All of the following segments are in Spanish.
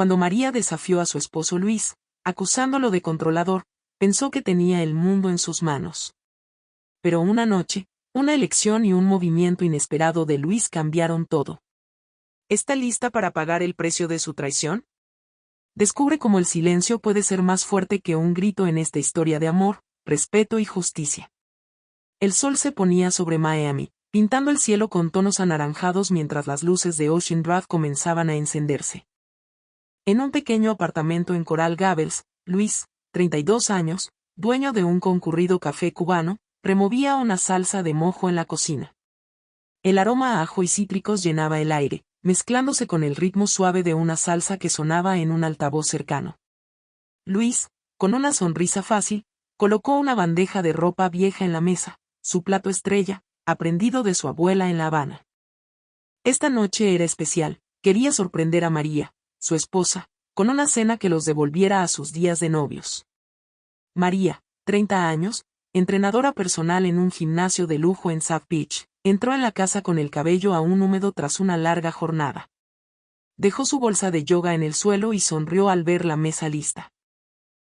Cuando María desafió a su esposo Luis, acusándolo de controlador, pensó que tenía el mundo en sus manos. Pero una noche, una elección y un movimiento inesperado de Luis cambiaron todo. ¿Está lista para pagar el precio de su traición? Descubre cómo el silencio puede ser más fuerte que un grito en esta historia de amor, respeto y justicia. El sol se ponía sobre Miami, pintando el cielo con tonos anaranjados mientras las luces de Ocean Drive comenzaban a encenderse. En un pequeño apartamento en Coral Gables, Luis, 32 años, dueño de un concurrido café cubano, removía una salsa de mojo en la cocina. El aroma a ajo y cítricos llenaba el aire, mezclándose con el ritmo suave de una salsa que sonaba en un altavoz cercano. Luis, con una sonrisa fácil, colocó una bandeja de ropa vieja en la mesa, su plato estrella, aprendido de su abuela en La Habana. Esta noche era especial, quería sorprender a María, su esposa, con una cena que los devolviera a sus días de novios. María, 30 años, entrenadora personal en un gimnasio de lujo en South Beach, entró en la casa con el cabello aún húmedo tras una larga jornada. Dejó su bolsa de yoga en el suelo y sonrió al ver la mesa lista.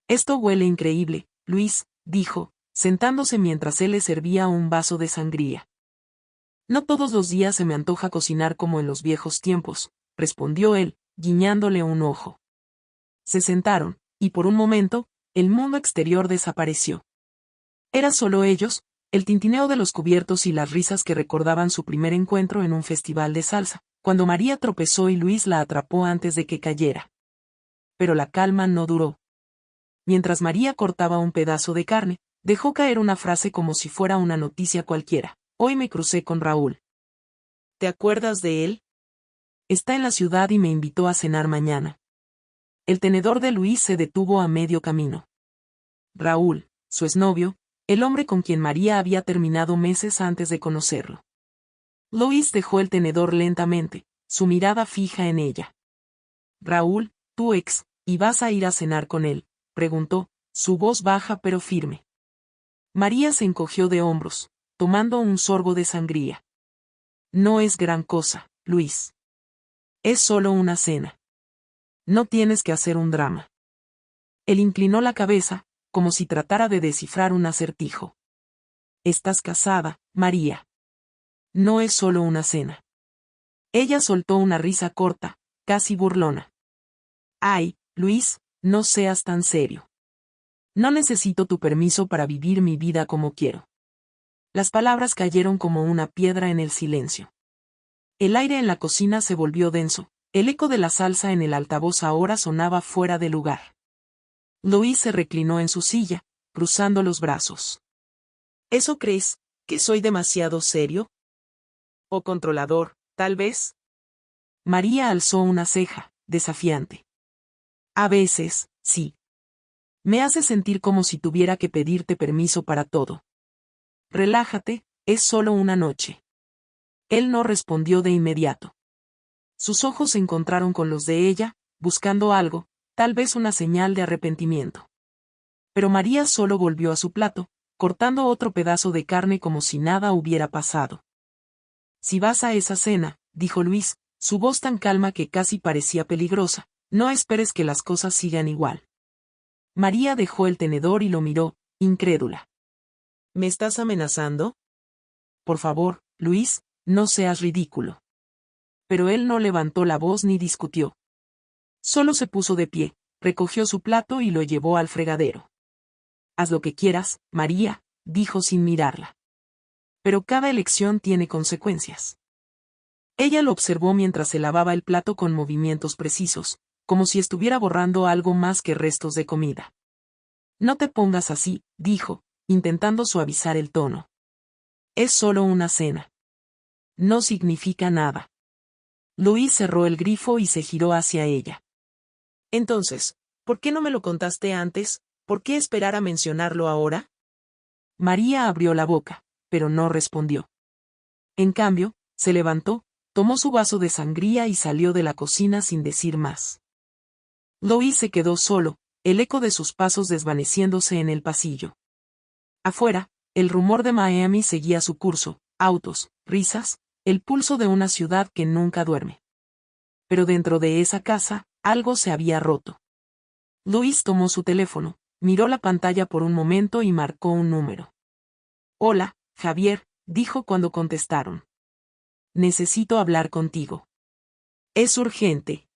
«Esto huele increíble, Luis», dijo, sentándose mientras él le servía un vaso de sangría. «No todos los días se me antoja cocinar como en los viejos tiempos», respondió él, guiñándole un ojo. Se sentaron, y por un momento, el mundo exterior desapareció. Era solo ellos, el tintineo de los cubiertos y las risas que recordaban su primer encuentro en un festival de salsa, cuando María tropezó y Luis la atrapó antes de que cayera. Pero la calma no duró. Mientras María cortaba un pedazo de carne, dejó caer una frase como si fuera una noticia cualquiera. «Hoy me crucé con Raúl». «¿Te acuerdas de él? Está en la ciudad y me invitó a cenar mañana». El tenedor de Luis se detuvo a medio camino. Raúl, su exnovio, el hombre con quien María había terminado meses antes de conocerlo. Luis dejó el tenedor lentamente, su mirada fija en ella. «Raúl, tu ex, ¿y vas a ir a cenar con él?», preguntó, su voz baja pero firme. María se encogió de hombros, tomando un sorbo de sangría. «No es gran cosa, Luis. Es solo una cena. No tienes que hacer un drama». Él inclinó la cabeza, como si tratara de descifrar un acertijo. «Estás casada, María. No es solo una cena». Ella soltó una risa corta, casi burlona. «Ay, Luis, no seas tan serio. No necesito tu permiso para vivir mi vida como quiero». Las palabras cayeron como una piedra en el silencio. El aire en la cocina se volvió denso, el eco de la salsa en el altavoz ahora sonaba fuera de lugar. Luis se reclinó en su silla, cruzando los brazos. «¿Eso crees, que soy demasiado serio? ¿O controlador, tal vez?» María alzó una ceja, desafiante. «A veces, sí. Me hace sentir como si tuviera que pedirte permiso para todo. Relájate, es solo una noche». Él no respondió de inmediato. Sus ojos se encontraron con los de ella, buscando algo, tal vez una señal de arrepentimiento. Pero María solo volvió a su plato, cortando otro pedazo de carne como si nada hubiera pasado. «Si vas a esa cena», dijo Luis, su voz tan calma que casi parecía peligrosa, «no esperes que las cosas sigan igual». María dejó el tenedor y lo miró, incrédula. «¿Me estás amenazando?» «Por favor, Luis, no seas ridículo». Pero él no levantó la voz ni discutió. Solo se puso de pie, recogió su plato y lo llevó al fregadero. «Haz lo que quieras, María», dijo sin mirarla. «Pero cada elección tiene consecuencias». Ella lo observó mientras se lavaba el plato con movimientos precisos, como si estuviera borrando algo más que restos de comida. «No te pongas así», dijo, intentando suavizar el tono. «Es solo una cena. No significa nada». Luis cerró el grifo y se giró hacia ella. «Entonces, ¿por qué no me lo contaste antes? ¿Por qué esperar a mencionarlo ahora?» María abrió la boca, pero no respondió. En cambio, se levantó, tomó su vaso de sangría y salió de la cocina sin decir más. Luis se quedó solo, el eco de sus pasos desvaneciéndose en el pasillo. Afuera, el rumor de Miami seguía su curso, autos, risas, el pulso de una ciudad que nunca duerme. Pero dentro de esa casa, Algo se había roto. Luis tomó su teléfono, miró la pantalla por un momento y marcó un número. Hola, Javier, dijo cuando contestaron. Necesito hablar contigo. Es urgente.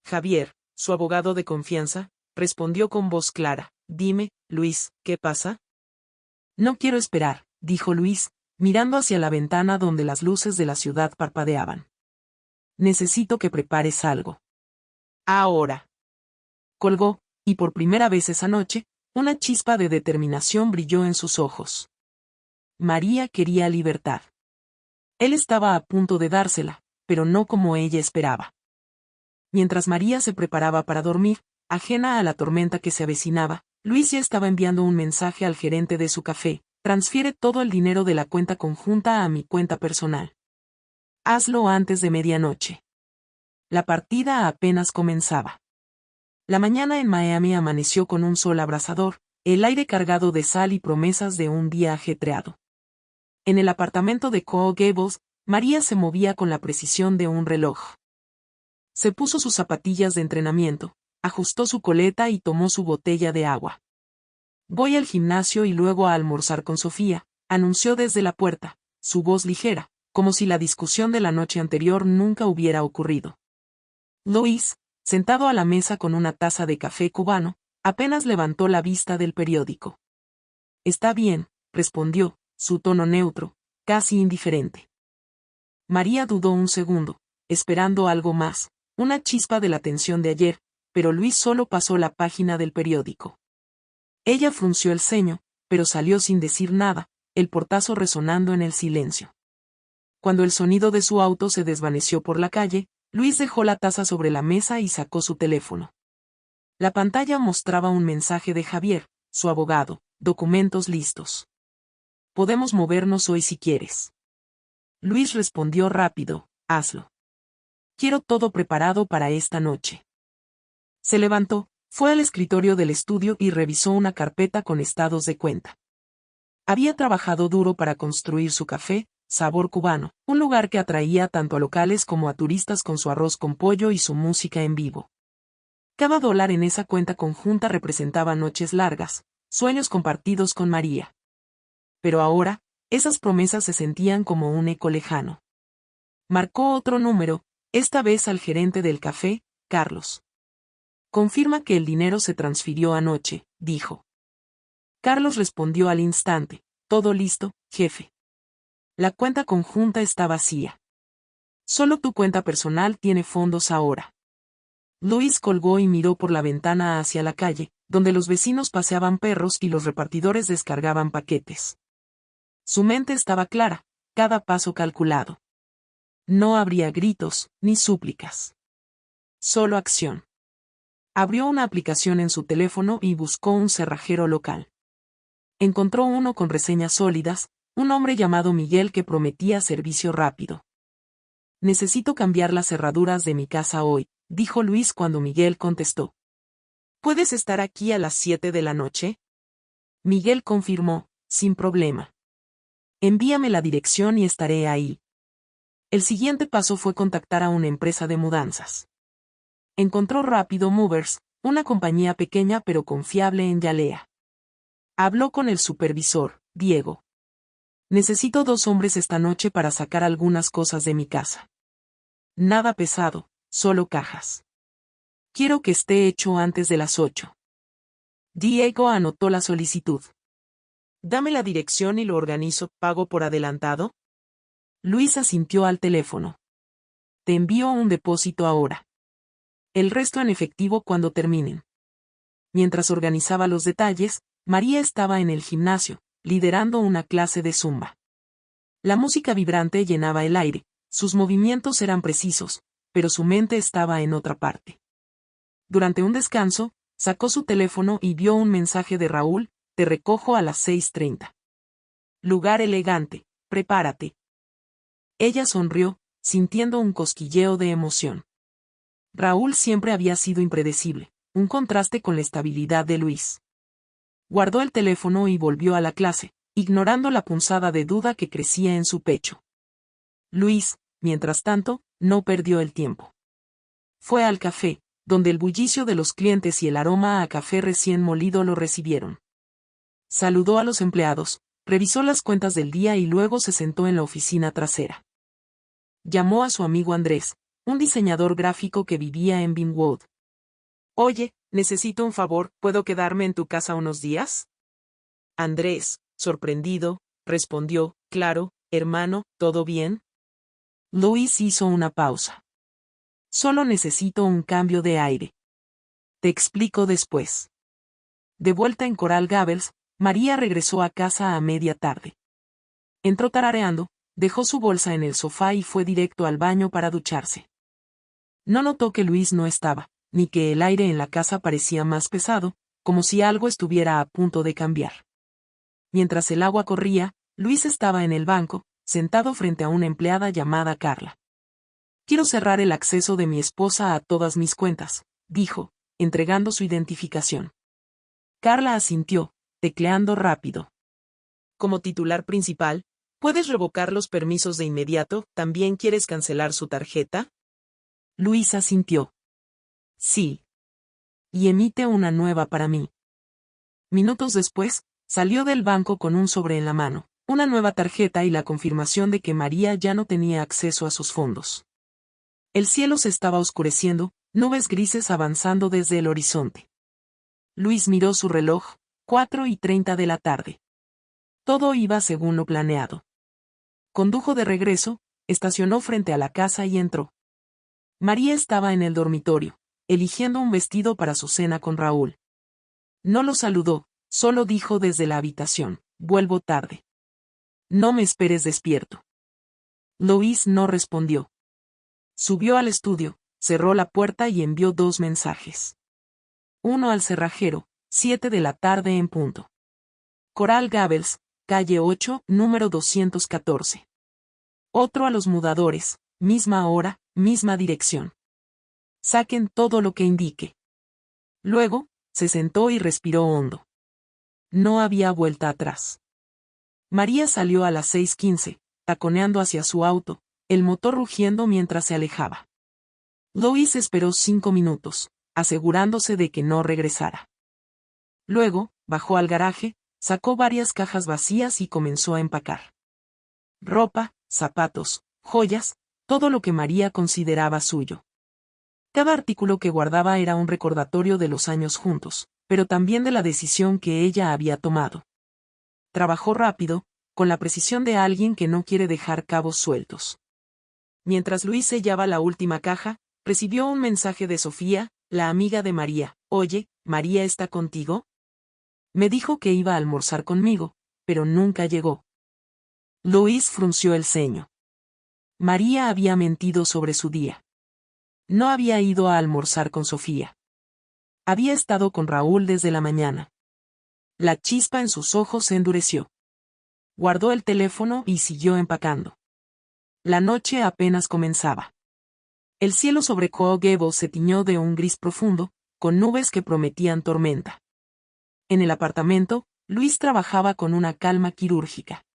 Javier, su abogado de confianza, respondió con voz clara. Dime, Luis, ¿qué pasa? No quiero esperar, dijo Luis, mirando hacia la ventana donde las luces de la ciudad parpadeaban. Necesito que prepares algo. Ahora. Colgó, y por primera vez esa noche, una chispa de determinación brilló en sus ojos. María quería libertad. Él estaba a punto de dársela, pero no como ella esperaba. Mientras María se preparaba para dormir, ajena a la tormenta que se avecinaba, Luis ya estaba enviando un mensaje al gerente de su café: transfiere todo el dinero de la cuenta conjunta a mi cuenta personal. Hazlo antes de medianoche. La partida apenas comenzaba. La mañana en Miami amaneció con un sol abrasador, el aire cargado de sal y promesas de un día ajetreado. En el apartamento de Coral Gables, María se movía con la precisión de un reloj. Se puso sus zapatillas de entrenamiento, ajustó su coleta y tomó su botella de agua. Voy al gimnasio y luego a almorzar con Sofía, anunció desde la puerta, su voz ligera, como si la discusión de la noche anterior nunca hubiera ocurrido. Luis, sentado a la mesa con una taza de café cubano, apenas levantó la vista del periódico. Está bien, respondió, su tono neutro, casi indiferente. María dudó un segundo, esperando algo más, una chispa de la tensión de ayer, pero Luis solo pasó la página del periódico. Ella frunció el ceño, pero salió sin decir nada, el portazo resonando en el silencio. Cuando el sonido de su auto se desvaneció por la calle, Luis dejó la taza sobre la mesa y sacó su teléfono. La pantalla mostraba un mensaje de Javier, su abogado: documentos listos. Podemos movernos hoy si quieres. Luis respondió rápido: hazlo. Quiero todo preparado para esta noche. Se levantó, fue al escritorio del estudio y revisó una carpeta con estados de cuenta. Había trabajado duro para construir su café, Sabor Cubano, un lugar que atraía tanto a locales como a turistas con su arroz con pollo y su música en vivo. Cada dólar en esa cuenta conjunta representaba noches largas, sueños compartidos con María. Pero ahora, esas promesas se sentían como un eco lejano. Marcó otro número, esta vez al gerente del café, Carlos. Confirma que el dinero se transfirió anoche, dijo. Carlos respondió al instante: todo listo, jefe. La cuenta conjunta está vacía. Solo tu cuenta personal tiene fondos ahora. Luis colgó y miró por la ventana hacia la calle, donde los vecinos paseaban perros y los repartidores descargaban paquetes. Su mente estaba clara, cada paso calculado. No habría gritos, ni súplicas. Solo acción. Abrió una aplicación en su teléfono y buscó un cerrajero local. Encontró uno con reseñas sólidas, un hombre llamado Miguel que prometía servicio rápido. Necesito cambiar las cerraduras de mi casa hoy, dijo Luis cuando Miguel contestó. ¿Puedes estar aquí a las 7 de la noche? Miguel confirmó: sin problema. Envíame la dirección y estaré ahí. El siguiente paso fue contactar a una empresa de mudanzas. Encontró Rápido Movers, una compañía pequeña pero confiable en Yalea. Habló con el supervisor, Diego. Necesito 2 hombres esta noche para sacar algunas cosas de mi casa. Nada pesado, solo cajas. Quiero que esté hecho antes de las 8. Diego anotó la solicitud. Dame la dirección y lo organizo. ¿Pago por adelantado? Luis asintió al teléfono. Te envío un depósito ahora. El resto en efectivo cuando terminen. Mientras organizaba los detalles, María estaba en el gimnasio, liderando una clase de zumba. La música vibrante llenaba el aire, sus movimientos eran precisos, pero su mente estaba en otra parte. Durante un descanso, sacó su teléfono y vio un mensaje de Raúl: te recojo a las 6:30. Lugar elegante, prepárate. Ella sonrió, sintiendo un cosquilleo de emoción. Raúl siempre había sido impredecible, un contraste con la estabilidad de Luis. Guardó el teléfono y volvió a la clase, ignorando la punzada de duda que crecía en su pecho. Luis, mientras tanto, no perdió el tiempo. Fue al café, donde el bullicio de los clientes y el aroma a café recién molido lo recibieron. Saludó a los empleados, revisó las cuentas del día y luego se sentó en la oficina trasera. Llamó a su amigo Andrés, un diseñador gráfico que vivía en Vinewood. «Oye, necesito un favor, ¿puedo quedarme en tu casa unos días?» Andrés, sorprendido, respondió, «Claro, hermano, ¿todo bien?» Luis hizo una pausa. «Solo necesito un cambio de aire. Te explico después». De vuelta en Coral Gables, María regresó a casa a media tarde. Entró tarareando, dejó su bolsa en el sofá y fue directo al baño para ducharse. No notó que Luis no estaba, ni que el aire en la casa parecía más pesado, como si algo estuviera a punto de cambiar. Mientras el agua corría, Luis estaba en el banco, sentado frente a una empleada llamada Carla. «Quiero cerrar el acceso de mi esposa a todas mis cuentas», dijo, entregando su identificación. Carla asintió, tecleando rápido. «Como titular principal, ¿puedes revocar los permisos de inmediato? ¿También quieres cancelar su tarjeta?» Luis asintió. «Sí. Y emite una nueva para mí». Minutos después, salió del banco con un sobre en la mano, una nueva tarjeta y la confirmación de que María ya no tenía acceso a sus fondos. El cielo se estaba oscureciendo, nubes grises avanzando desde el horizonte. Luis miró su reloj, 4:30 de la tarde. Todo iba según lo planeado. Condujo de regreso, estacionó frente a la casa y entró. María estaba en el dormitorio, eligiendo un vestido para su cena con Raúl. No lo saludó, solo dijo desde la habitación, «Vuelvo tarde. No me esperes despierto». Luis no respondió. Subió al estudio, cerró la puerta y envió 2 mensajes. Uno al cerrajero, 7 de la tarde en punto. Coral Gables, calle 8, número 214. Otro a los mudadores, misma hora, misma dirección. Saquen todo lo que indique. Luego, se sentó y respiró hondo. No había vuelta atrás. María salió a las 6:15, taconeando hacia su auto, el motor rugiendo mientras se alejaba. Luis esperó 5 minutos, asegurándose de que no regresara. Luego, bajó al garaje, sacó varias cajas vacías y comenzó a empacar. Ropa, zapatos, joyas, todo lo que María consideraba suyo. Cada artículo que guardaba era un recordatorio de los años juntos, pero también de la decisión que ella había tomado. Trabajó rápido, con la precisión de alguien que no quiere dejar cabos sueltos. Mientras Luis sellaba la última caja, recibió un mensaje de Sofía, la amiga de María. «Oye, ¿María está contigo? Me dijo que iba a almorzar conmigo, pero nunca llegó». Luis frunció el ceño. María había mentido sobre su día. No había ido a almorzar con Sofía. Había estado con Raúl desde la mañana. La chispa en sus ojos se endureció. Guardó el teléfono y siguió empacando. La noche apenas comenzaba. El cielo sobre Coral Gables se tiñó de un gris profundo, con nubes que prometían tormenta. En el apartamento, Luis trabajaba con una calma quirúrgica.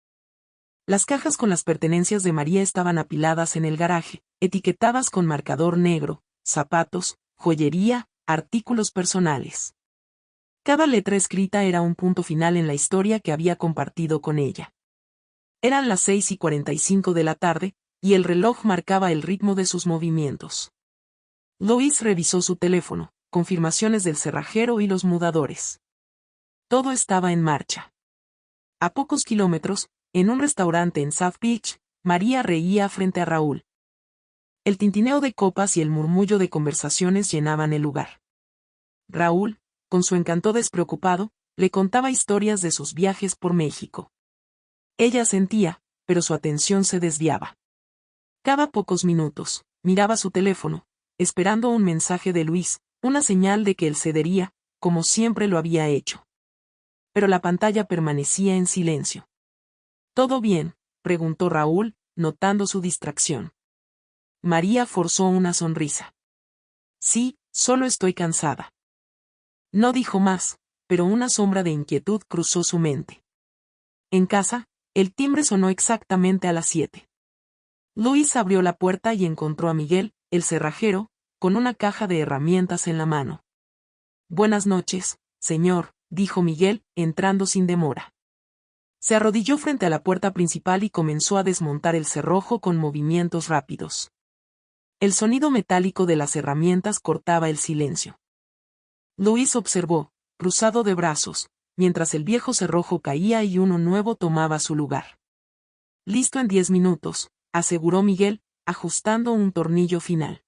Las cajas con las pertenencias de María estaban apiladas en el garaje, etiquetadas con marcador negro, zapatos, joyería, artículos personales. Cada letra escrita era un punto final en la historia que había compartido con ella. Eran las 6:45 de la tarde, y el reloj marcaba el ritmo de sus movimientos. Luis revisó su teléfono, confirmaciones del cerrajero y los mudadores. Todo estaba en marcha. A pocos kilómetros, en un restaurante en South Beach, María reía frente a Raúl. El tintineo de copas y el murmullo de conversaciones llenaban el lugar. Raúl, con su encanto despreocupado, le contaba historias de sus viajes por México. Ella sentía, pero su atención se desviaba. Cada pocos minutos, miraba su teléfono, esperando un mensaje de Luis, una señal de que él cedería, como siempre lo había hecho. Pero la pantalla permanecía en silencio. «¿Todo bien?», preguntó Raúl, notando su distracción. María forzó una sonrisa. «Sí, solo estoy cansada». No dijo más, pero una sombra de inquietud cruzó su mente. En casa, el timbre sonó exactamente a las 7. Luis abrió la puerta y encontró a Miguel, el cerrajero, con una caja de herramientas en la mano. Buenas noches, señor, dijo Miguel, entrando sin demora. Se arrodilló frente a la puerta principal y comenzó a desmontar el cerrojo con movimientos rápidos. El sonido metálico de las herramientas cortaba el silencio. Luis observó, cruzado de brazos, mientras el viejo cerrojo caía y uno nuevo tomaba su lugar. Listo en 10 minutos, aseguró Miguel, ajustando un tornillo final.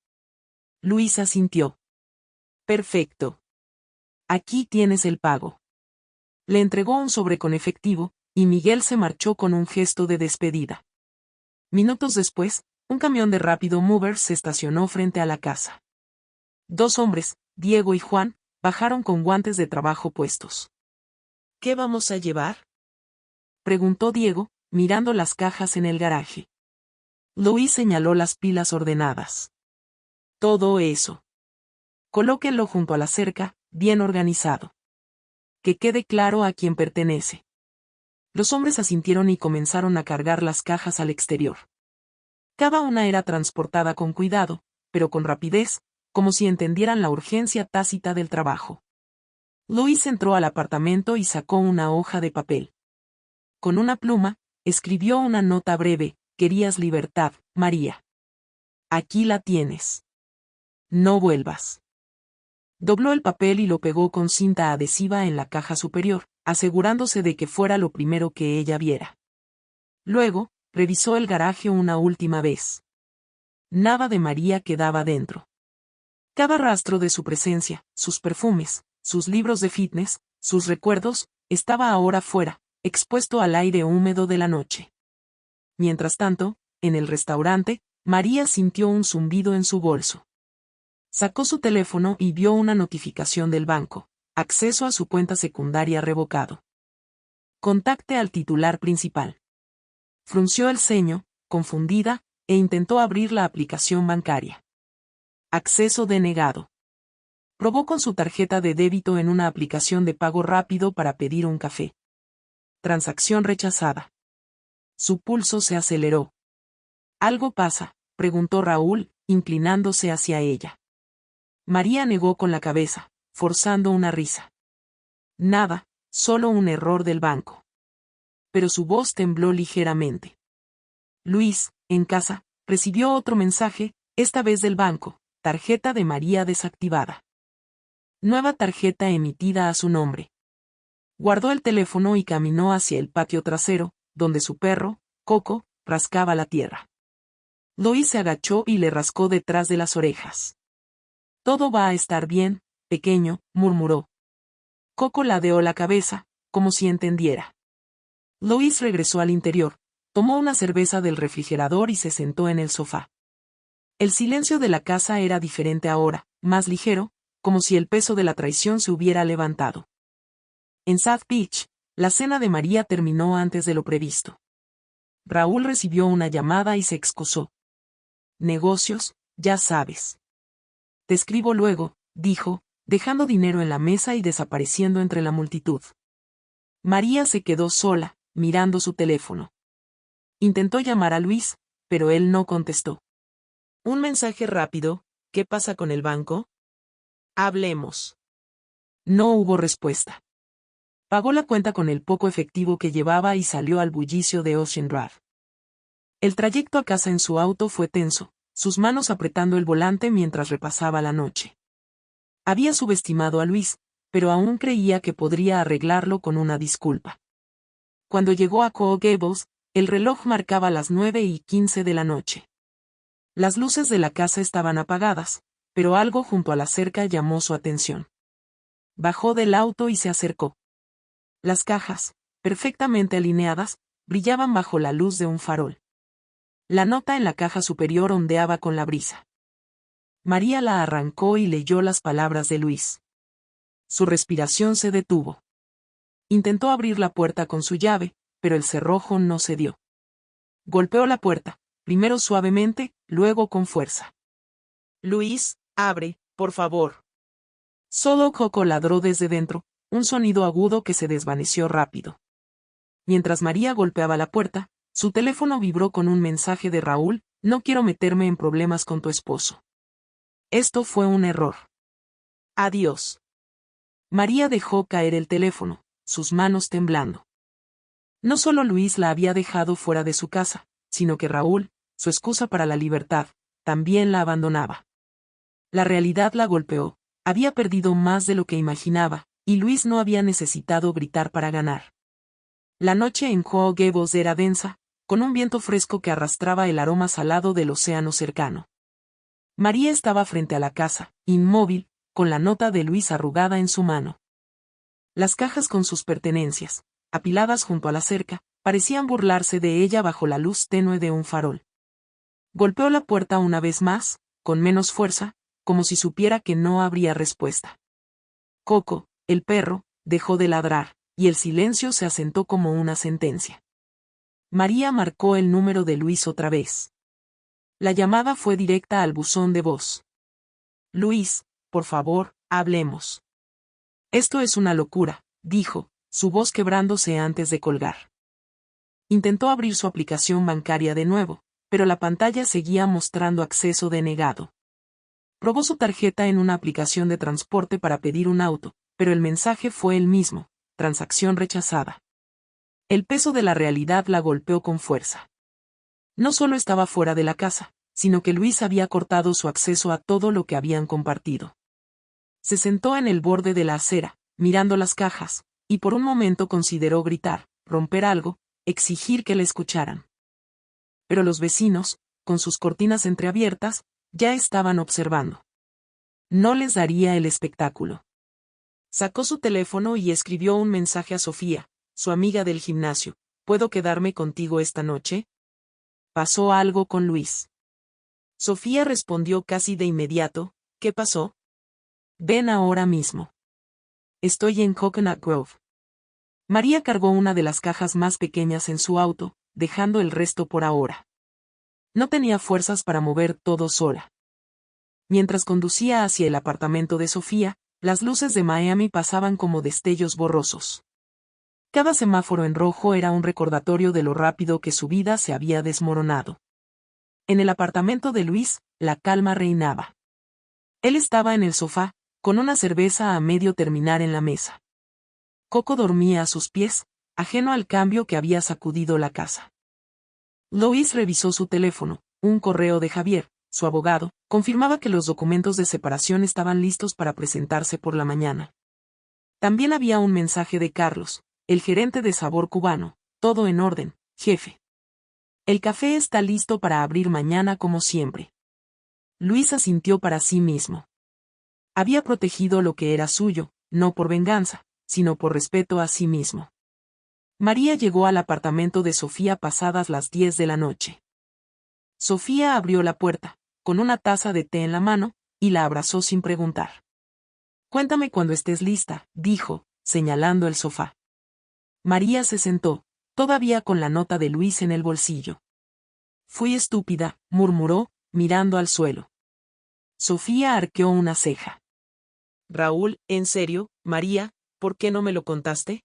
Luis asintió. Perfecto. Aquí tienes el pago. Le entregó un sobre con efectivo, y Miguel se marchó con un gesto de despedida. Minutos después, un camión de Rápido Mover se estacionó frente a la casa. 2 hombres, Diego y Juan, bajaron con guantes de trabajo puestos. ¿Qué vamos a llevar?, preguntó Diego, mirando las cajas en el garaje. Luis señaló las pilas ordenadas. Todo eso. Colóquenlo junto a la cerca, bien organizado. Que quede claro a quién pertenece. Los hombres asintieron y comenzaron a cargar las cajas al exterior. Cada una era transportada con cuidado, pero con rapidez, como si entendieran la urgencia tácita del trabajo. Luis entró al apartamento y sacó una hoja de papel. Con una pluma, escribió una nota breve: querías libertad, María. Aquí la tienes. No vuelvas. Dobló el papel y lo pegó con cinta adhesiva en la caja superior, asegurándose de que fuera lo primero que ella viera. Luego, revisó el garaje una última vez. Nada de María quedaba dentro. Cada rastro de su presencia, sus perfumes, sus libros de fitness, sus recuerdos, estaba ahora fuera, expuesto al aire húmedo de la noche. Mientras tanto, en el restaurante, María sintió un zumbido en su bolso. Sacó su teléfono y vio una notificación del banco: acceso a su cuenta secundaria revocado. Contacte al titular principal. Frunció el ceño, confundida, e intentó abrir la aplicación bancaria. Acceso denegado. Probó con su tarjeta de débito en una aplicación de pago rápido para pedir un café. Transacción rechazada. Su pulso se aceleró. ¿Algo pasa?, preguntó Raúl, inclinándose hacia ella. María negó con la cabeza, forzando una risa. Nada, solo un error del banco. Pero su voz tembló ligeramente. Luis, en casa, recibió otro mensaje, esta vez del banco: tarjeta de María desactivada. Nueva tarjeta emitida a su nombre. Guardó el teléfono y caminó hacia el patio trasero, donde su perro, Coco, rascaba la tierra. Luis se agachó y le rascó detrás de las orejas. Todo va a estar bien, pequeño, murmuró. Coco ladeó la cabeza, como si entendiera. Luis regresó al interior, tomó una cerveza del refrigerador y se sentó en el sofá. El silencio de la casa era diferente ahora, más ligero, como si el peso de la traición se hubiera levantado. En South Beach, la cena de María terminó antes de lo previsto. Raúl recibió una llamada y se excusó. Negocios, ya sabes. Te escribo luego, dijo, dejando dinero en la mesa y desapareciendo entre la multitud. María se quedó sola, mirando su teléfono. Intentó llamar a Luis, pero él no contestó. Un mensaje rápido: ¿qué pasa con el banco? Hablemos. No hubo respuesta. Pagó la cuenta con el poco efectivo que llevaba y salió al bullicio de Ocean Drive. El trayecto a casa en su auto fue tenso, sus manos apretando el volante mientras repasaba la noche. Había subestimado a Luis, pero aún creía que podría arreglarlo con una disculpa. Cuando llegó a Coral Gables, el reloj marcaba las 9:15 de la noche. Las luces de la casa estaban apagadas, pero algo junto a la cerca llamó su atención. Bajó del auto y se acercó. Las cajas, perfectamente alineadas, brillaban bajo la luz de un farol. La nota en la caja superior ondeaba con la brisa. María la arrancó y leyó las palabras de Luis. Su respiración se detuvo. Intentó abrir la puerta con su llave, pero el cerrojo no cedió. Golpeó la puerta, primero suavemente, luego con fuerza. Luis, abre, por favor. Solo Coco ladró desde dentro, un sonido agudo que se desvaneció rápido. Mientras María golpeaba la puerta, su teléfono vibró con un mensaje de Raúl: no quiero meterme en problemas con tu esposo. Esto fue un error. Adiós. María dejó caer el teléfono, sus manos temblando. No solo Luis la había dejado fuera de su casa, sino que Raúl, su excusa para la libertad, también la abandonaba. La realidad la golpeó, había perdido más de lo que imaginaba, y Luis no había necesitado gritar para ganar. La noche en Coral Gables era densa, con un viento fresco que arrastraba el aroma salado del océano cercano. María estaba frente a la casa, inmóvil, con la nota de Luis arrugada en su mano. Las cajas con sus pertenencias, apiladas junto a la cerca, parecían burlarse de ella bajo la luz tenue de un farol. Golpeó la puerta una vez más, con menos fuerza, como si supiera que no habría respuesta. Coco, el perro, dejó de ladrar, y el silencio se asentó como una sentencia. María marcó el número de Luis otra vez. La llamada fue directa al buzón de voz. Luis, por favor, hablemos. Esto es una locura, dijo, su voz quebrándose antes de colgar. Intentó abrir su aplicación bancaria de nuevo, pero la pantalla seguía mostrando acceso denegado. Probó su tarjeta en una aplicación de transporte para pedir un auto, pero el mensaje fue el mismo: transacción rechazada. El peso de la realidad la golpeó con fuerza. No solo estaba fuera de la casa, sino que Luis había cortado su acceso a todo lo que habían compartido. Se sentó en el borde de la acera, mirando las cajas, y por un momento consideró gritar, romper algo, exigir que le escucharan. Pero los vecinos, con sus cortinas entreabiertas, ya estaban observando. No les daría el espectáculo. Sacó su teléfono y escribió un mensaje a Sofía, su amiga del gimnasio: ¿puedo quedarme contigo esta noche? ¿Pasó algo con Luis? Sofía respondió casi de inmediato: ¿qué pasó? Ven ahora mismo. Estoy en Coconut Grove. María cargó una de las cajas más pequeñas en su auto, dejando el resto por ahora. No tenía fuerzas para mover todo sola. Mientras conducía hacia el apartamento de Sofía, las luces de Miami pasaban como destellos borrosos. Cada semáforo en rojo era un recordatorio de lo rápido que su vida se había desmoronado. En el apartamento de Luis, la calma reinaba. Él estaba en el sofá, con una cerveza a medio terminar en la mesa. Coco dormía a sus pies, ajeno al cambio que había sacudido la casa. Luis revisó su teléfono. Un correo de Javier, su abogado, confirmaba que los documentos de separación estaban listos para presentarse por la mañana. También había un mensaje de Carlos, el gerente de Sabor Cubano: todo en orden, jefe. El café está listo para abrir mañana como siempre. Luis asintió para sí mismo. Había protegido lo que era suyo, no por venganza, sino por respeto a sí mismo. María llegó al apartamento de Sofía pasadas las 10 de la noche. Sofía abrió la puerta, con una taza de té en la mano, y la abrazó sin preguntar. Cuéntame cuando estés lista, dijo, señalando el sofá. María se sentó, todavía con la nota de Luis en el bolsillo. Fui estúpida, murmuró, mirando al suelo. Sofía arqueó una ceja. Raúl, ¿en serio, María, por qué no me lo contaste?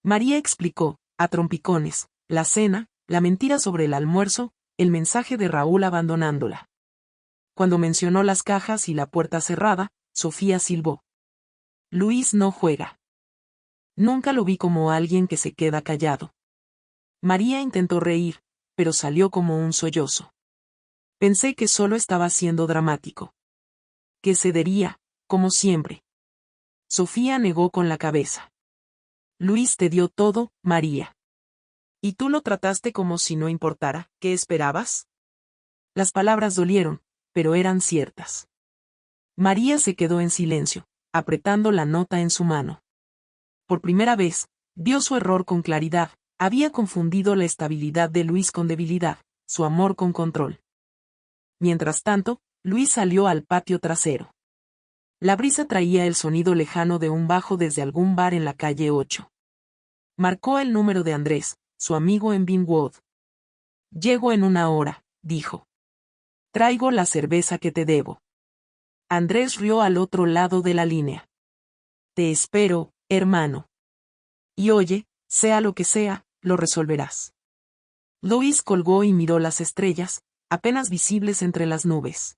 María explicó, a trompicones, la cena, la mentira sobre el almuerzo, el mensaje de Raúl abandonándola. Cuando mencionó las cajas y la puerta cerrada, Sofía silbó. Luis no juega. Nunca lo vi como alguien que se queda callado. María intentó reír, pero salió como un sollozo. Pensé que solo estaba siendo dramático. Que cedería, como siempre. Sofía negó con la cabeza. Luis te dio todo, María. ¿Y tú lo trataste como si no importara? ¿Qué esperabas? Las palabras dolieron, pero eran ciertas. María se quedó en silencio, apretando la nota en su mano. Por primera vez, vio su error con claridad: había confundido la estabilidad de Luis con debilidad, su amor con control. Mientras tanto, Luis salió al patio trasero. La brisa traía el sonido lejano de un bajo desde algún bar en la calle 8. Marcó el número de Andrés, su amigo en Vinewood. Llego en una hora, dijo. Traigo la cerveza que te debo. Andrés rió al otro lado de la línea. Te espero, hermano. Y oye, sea lo que sea, lo resolverás. Luis colgó y miró las estrellas, apenas visibles entre las nubes.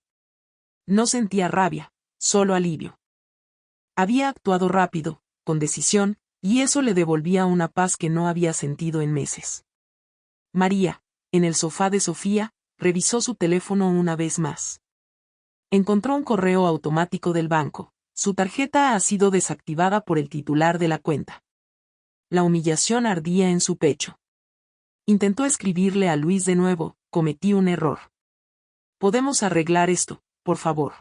No sentía rabia, solo alivio. Había actuado rápido, con decisión, y eso le devolvía una paz que no había sentido en meses. María, en el sofá de Sofía, revisó su teléfono una vez más. Encontró un correo automático del banco. Su tarjeta ha sido desactivada por el titular de la cuenta. La humillación ardía en su pecho. Intentó escribirle a Luis de nuevo: cometí un error. ¿Podemos arreglar esto, por favor?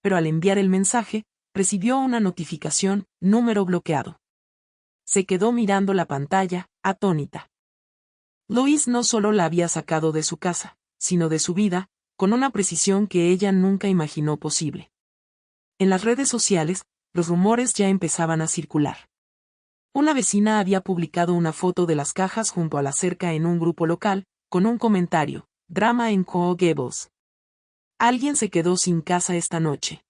Pero al enviar el mensaje, recibió una notificación: número bloqueado. Se quedó mirando la pantalla, atónita. Luis no solo la había sacado de su casa, sino de su vida, con una precisión que ella nunca imaginó posible. En las redes sociales, los rumores ya empezaban a circular. Una vecina había publicado una foto de las cajas junto a la cerca en un grupo local, con un comentario: drama en Coral Gables. Alguien se quedó sin casa esta noche.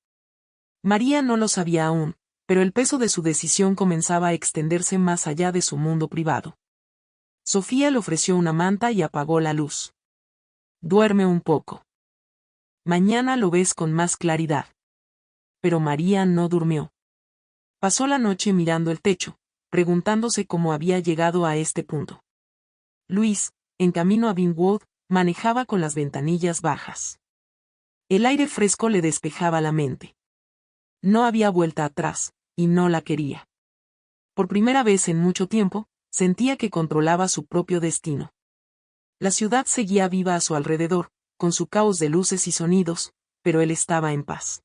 María no lo sabía aún, pero el peso de su decisión comenzaba a extenderse más allá de su mundo privado. Sofía le ofreció una manta y apagó la luz. Duerme un poco. Mañana lo ves con más claridad. Pero María no durmió. Pasó la noche mirando el techo, preguntándose cómo había llegado a este punto. Luis, en camino a Vinewood, manejaba con las ventanillas bajas. El aire fresco le despejaba la mente. No había vuelta atrás, y no la quería. Por primera vez en mucho tiempo, sentía que controlaba su propio destino. La ciudad seguía viva a su alrededor, con su caos de luces y sonidos, pero él estaba en paz.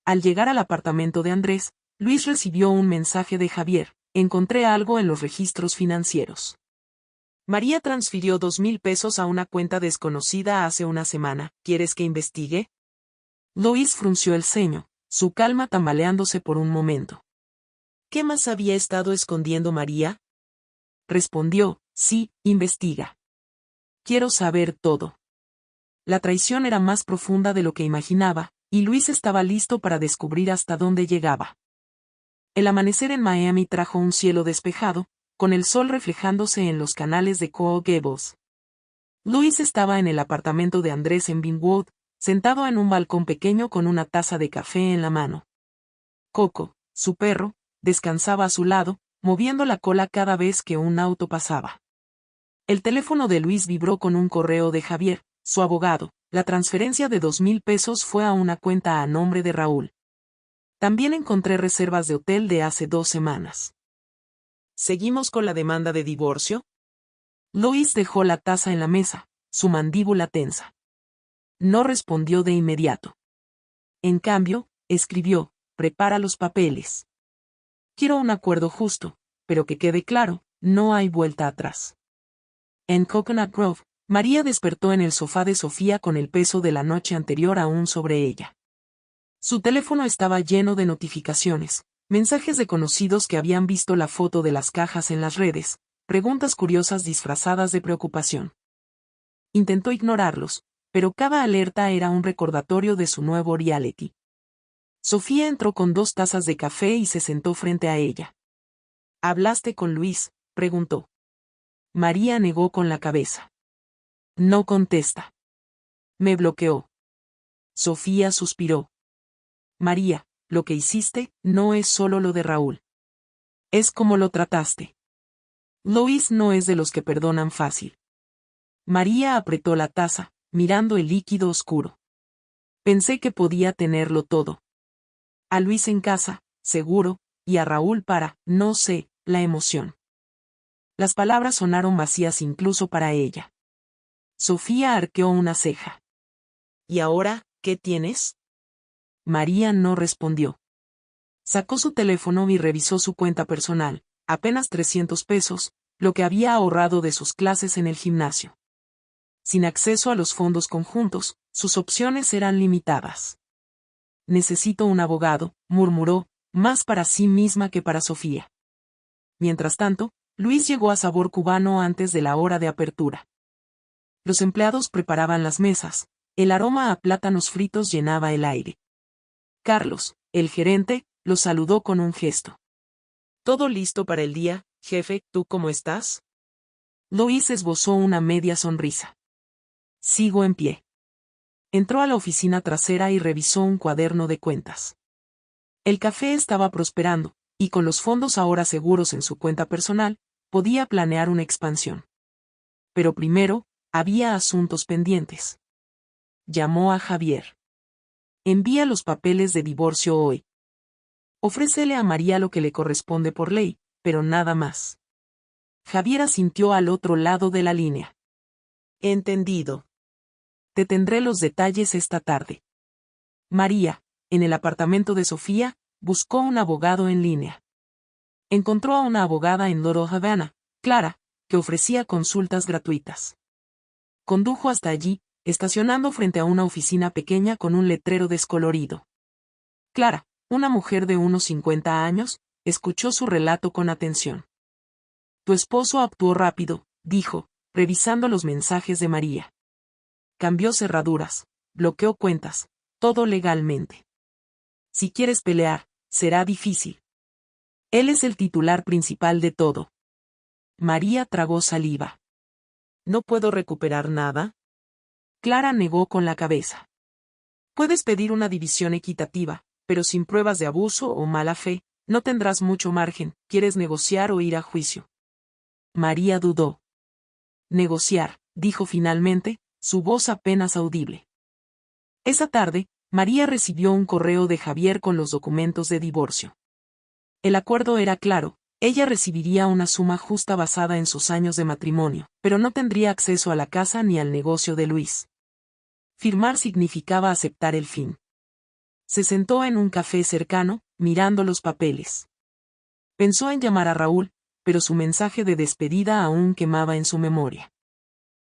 Al llegar al apartamento de Andrés, Luis recibió un mensaje de Javier: encontré algo en los registros financieros. María transfirió 2,000 pesos a una cuenta desconocida hace una semana. ¿Quieres que investigue? Luis frunció el ceño, su calma tambaleándose por un momento. ¿Qué más había estado escondiendo María? Respondió: sí, investiga. Quiero saber todo. La traición era más profunda de lo que imaginaba, y Luis estaba listo para descubrir hasta dónde llegaba. El amanecer en Miami trajo un cielo despejado, con el sol reflejándose en los canales de Coral Gables. Luis estaba en el apartamento de Andrés en Vinewood, sentado en un balcón pequeño con una taza de café en la mano. Coco, su perro, descansaba a su lado, moviendo la cola cada vez que un auto pasaba. El teléfono de Luis vibró con un correo de Javier, su abogado. La transferencia de 2,000 pesos fue a una cuenta a nombre de Raúl. También encontré reservas de hotel de hace 2 semanas. ¿Seguimos con la demanda de divorcio? Luis dejó la taza en la mesa, su mandíbula tensa. No respondió de inmediato. En cambio, escribió: prepara los papeles. Quiero un acuerdo justo, pero que quede claro, no hay vuelta atrás. En Coconut Grove, María despertó en el sofá de Sofía con el peso de la noche anterior aún sobre ella. Su teléfono estaba lleno de notificaciones, mensajes de conocidos que habían visto la foto de las cajas en las redes, preguntas curiosas disfrazadas de preocupación. Intentó ignorarlos, pero cada alerta era un recordatorio de su nuevo reality. Sofía entró con 2 tazas de café y se sentó frente a ella. ¿Hablaste con Luis?, preguntó. María negó con la cabeza. No contesta. Me bloqueó. Sofía suspiró. María, lo que hiciste no es solo lo de Raúl. Es como lo trataste. Luis no es de los que perdonan fácil. María apretó la taza, mirando el líquido oscuro. Pensé que podía tenerlo todo. A Luis en casa, seguro, y a Raúl para, no sé, la emoción. Las palabras sonaron vacías incluso para ella. Sofía arqueó una ceja. ¿Y ahora, qué tienes? María no respondió. Sacó su teléfono y revisó su cuenta personal, apenas 300 pesos, lo que había ahorrado de sus clases en el gimnasio. Sin acceso a los fondos conjuntos, sus opciones eran limitadas. Necesito un abogado, murmuró, más para sí misma que para Sofía. Mientras tanto, Luis llegó a Sabor Cubano antes de la hora de apertura. Los empleados preparaban las mesas, el aroma a plátanos fritos llenaba el aire. Carlos, el gerente, lo saludó con un gesto. ¿Todo listo para el día, jefe? ¿Tú cómo estás? Luis esbozó una media sonrisa. Sigo en pie. Entró a la oficina trasera y revisó un cuaderno de cuentas. El café estaba prosperando, y con los fondos ahora seguros en su cuenta personal, podía planear una expansión. Pero primero, había asuntos pendientes. Llamó a Javier. Envía los papeles de divorcio hoy. Ofrécele a María lo que le corresponde por ley, pero nada más. Javier asintió al otro lado de la línea. Entendido. Te tendré los detalles esta tarde. María, en el apartamento de Sofía, buscó un abogado en línea. Encontró a una abogada en Little Havana, Clara, que ofrecía consultas gratuitas. Condujo hasta allí, estacionando frente a una oficina pequeña con un letrero descolorido. Clara, una mujer de unos 50 años, escuchó su relato con atención. Tu esposo actuó rápido, dijo, revisando los mensajes de María. Cambió cerraduras, bloqueó cuentas, todo legalmente. Si quieres pelear, será difícil. Él es el titular principal de todo. María tragó saliva. ¿No puedo recuperar nada? Clara negó con la cabeza. Puedes pedir una división equitativa, pero sin pruebas de abuso o mala fe, no tendrás mucho margen. ¿Quieres negociar o ir a juicio? María dudó. Negociar, dijo finalmente, su voz apenas audible. Esa tarde, María recibió un correo de Javier con los documentos de divorcio. El acuerdo era claro, ella recibiría una suma justa basada en sus años de matrimonio, pero no tendría acceso a la casa ni al negocio de Luis. Firmar significaba aceptar el fin. Se sentó en un café cercano, mirando los papeles. Pensó en llamar a Raúl, pero su mensaje de despedida aún quemaba en su memoria.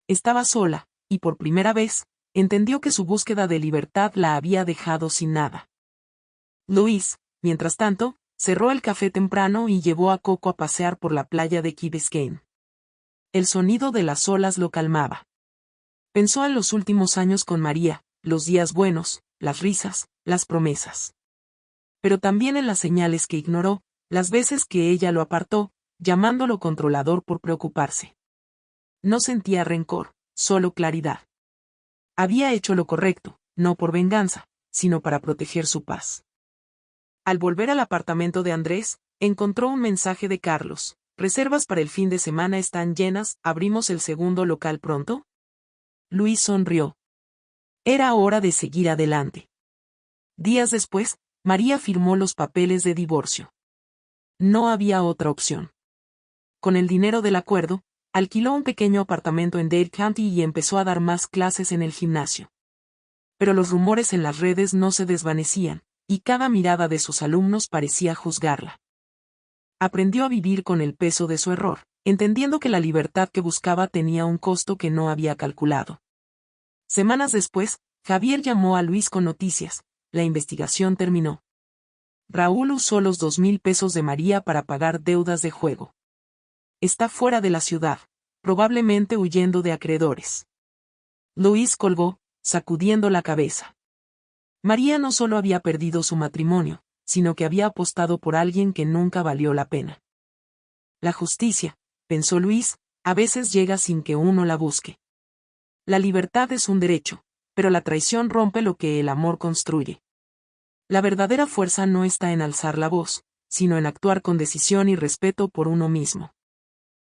Estaba sola, y por primera vez, entendió que su búsqueda de libertad la había dejado sin nada. Luis, mientras tanto, cerró el café temprano y llevó a Coco a pasear por la playa de Key Biscayne. El sonido de las olas lo calmaba. Pensó en los últimos años con María, los días buenos, las risas, las promesas. Pero también en las señales que ignoró, las veces que ella lo apartó, llamándolo controlador por preocuparse. No sentía rencor, solo claridad. Había hecho lo correcto, no por venganza, sino para proteger su paz. Al volver al apartamento de Andrés, encontró un mensaje de Carlos. Reservas para el fin de semana están llenas, ¿abrimos el segundo local pronto? Luis sonrió. Era hora de seguir adelante. Días después, María firmó los papeles de divorcio. No había otra opción. Con el dinero del acuerdo, alquiló un pequeño apartamento en Dade County y empezó a dar más clases en el gimnasio. Pero los rumores en las redes no se desvanecían, y cada mirada de sus alumnos parecía juzgarla. Aprendió a vivir con el peso de su error, entendiendo que la libertad que buscaba tenía un costo que no había calculado. Semanas después, Javier llamó a Luis con noticias. La investigación terminó. Raúl usó los 2,000 pesos de María para pagar deudas de juego. Está fuera de la ciudad, probablemente huyendo de acreedores. Luis colgó, sacudiendo la cabeza. María no solo había perdido su matrimonio, sino que había apostado por alguien que nunca valió la pena. La justicia, pensó Luis, a veces llega sin que uno la busque. La libertad es un derecho, pero la traición rompe lo que el amor construye. La verdadera fuerza no está en alzar la voz, sino en actuar con decisión y respeto por uno mismo.